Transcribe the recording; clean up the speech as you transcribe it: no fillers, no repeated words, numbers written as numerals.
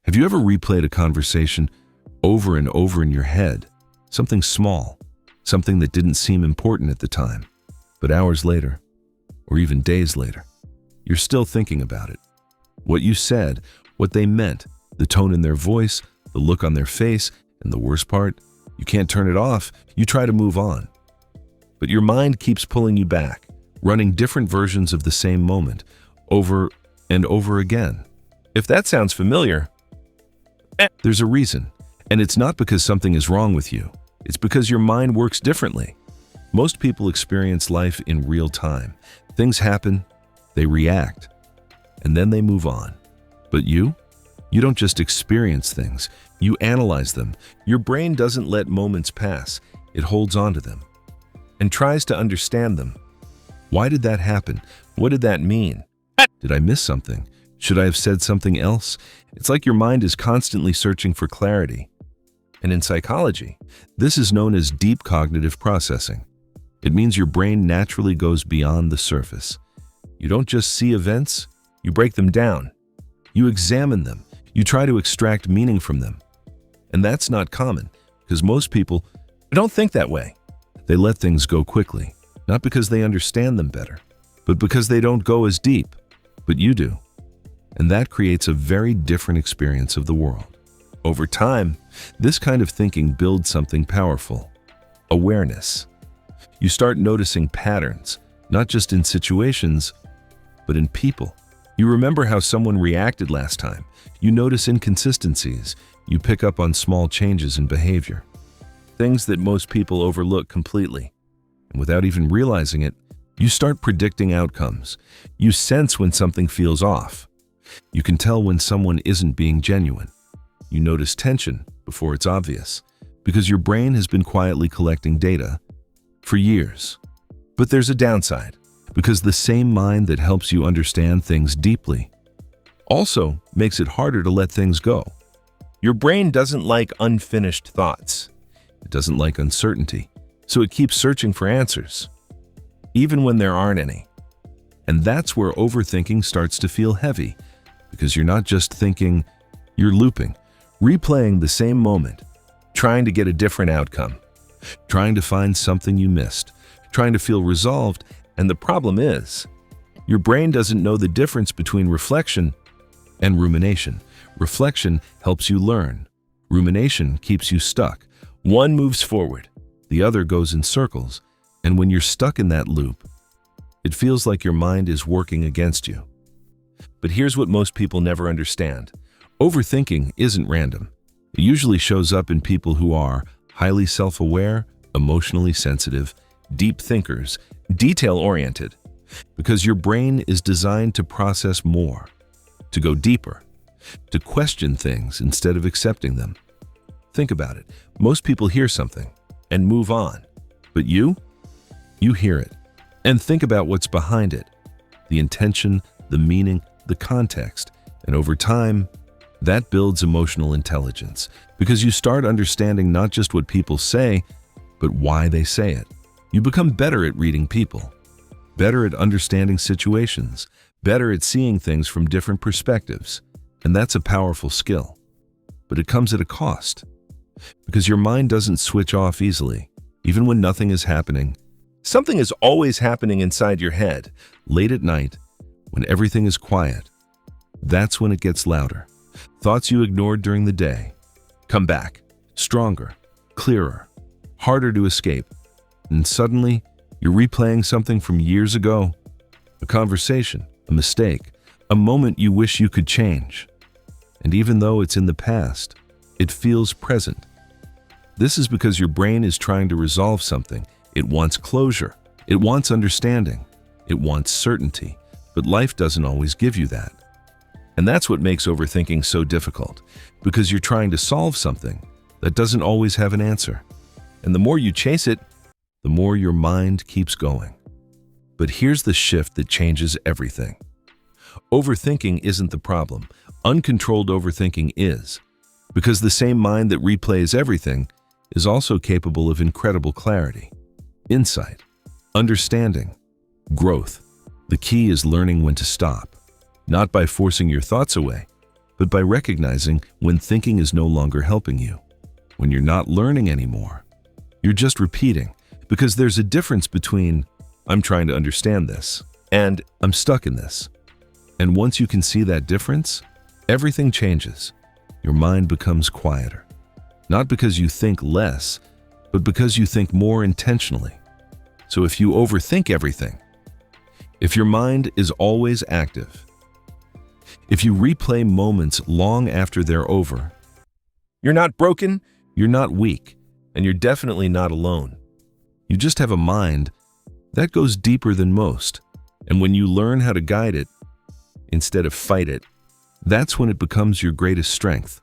Have you ever replayed a conversation over and over in your head? Something small, something that didn't seem important at the time, but hours later, or even days later, you're still thinking about it. What you said, what they meant, the tone in their voice, the look on their face, and the worst part, you can't turn it off. You try to move on. But your mind keeps pulling you back, running different versions of the same moment, over and over again. If that sounds familiar, there's a reason. And it's not because something is wrong with you. It's because your mind works differently. Most people experience life in real time. Things happen, they react, and then they move on. But you don't just experience things, you analyze them. Your brain doesn't let moments pass, it holds on to them and tries to understand them. Why did that happen? What did that mean? Did I miss something? Should I have said something else? It's like your mind is constantly searching for clarity. And in psychology, this is known as deep cognitive processing. It means your brain naturally goes beyond the surface. You don't just see events, you break them down. You examine them. You try to extract meaning from them. And that's not common, because most people don't think that way. They let things go quickly, not because they understand them better, but because they don't go as deep. But you do. And that creates a very different experience of the world. Over time, this kind of thinking builds something powerful: awareness. You start noticing patterns, not just in situations, but in people. You remember how someone reacted last time. You notice inconsistencies. You pick up on small changes in behavior. Things that most people overlook completely. And without even realizing it, you start predicting outcomes. You sense when something feels off. You can tell when someone isn't being genuine. You notice tension before it's obvious, because your brain has been quietly collecting data for years. But there's a downside, because the same mind that helps you understand things deeply also makes it harder to let things go. Your brain doesn't like unfinished thoughts. It doesn't like uncertainty, so it keeps searching for answers, even when there aren't any. And that's where overthinking starts to feel heavy, because you're not just thinking, you're looping, replaying the same moment, trying to get a different outcome, trying to find something you missed, trying to feel resolved. And the problem is, your brain doesn't know the difference between reflection and rumination. Reflection helps you learn. Rumination keeps you stuck. One moves forward, the other goes in circles. And when you're stuck in that loop, it feels like your mind is working against you. But here's what most people never understand. Overthinking isn't random. It usually shows up in people who are highly self-aware, emotionally sensitive, deep thinkers, detail-oriented, because your brain is designed to process more, to go deeper, to question things instead of accepting them. Think about it. Most people hear something and move on, but you hear it and think about what's behind it, the intention, the meaning, the context, and over time, that builds emotional intelligence, because you start understanding not just what people say, but why they say it. You become better at reading people, better at understanding situations, better at seeing things from different perspectives. And that's a powerful skill. But it comes at a cost, because your mind doesn't switch off easily. Even when nothing is happening, something is always happening inside your head. Late at night, when everything is quiet, that's when it gets louder. Thoughts you ignored during the day come back, stronger, clearer, harder to escape. And suddenly, you're replaying something from years ago, a conversation, a mistake, a moment you wish you could change. And even though it's in the past, it feels present. This is because your brain is trying to resolve something. It wants closure. It wants understanding. It wants certainty. But life doesn't always give you that. And that's what makes overthinking so difficult, because you're trying to solve something that doesn't always have an answer. And the more you chase it, the more your mind keeps going. But here's the shift that changes everything. Overthinking isn't the problem. Uncontrolled overthinking is, because the same mind that replays everything is also capable of incredible clarity, insight, understanding, growth. The key is learning when to stop, not by forcing your thoughts away, but but by recognizing when thinking is no longer helping you, when you're not learning anymore. You're just repeating, because there's a difference between "I'm trying to understand this" and "I'm stuck in this." And once you can see that difference, everything changes. Your mind becomes quieter. Not because you think less, but because you think more intentionally. So if you overthink everything, if your mind is always active, if you replay moments long after they're over, you're not broken, you're not weak, and you're definitely not alone. You just have a mind that goes deeper than most. And when you learn how to guide it instead of fight it, that's when it becomes your greatest strength.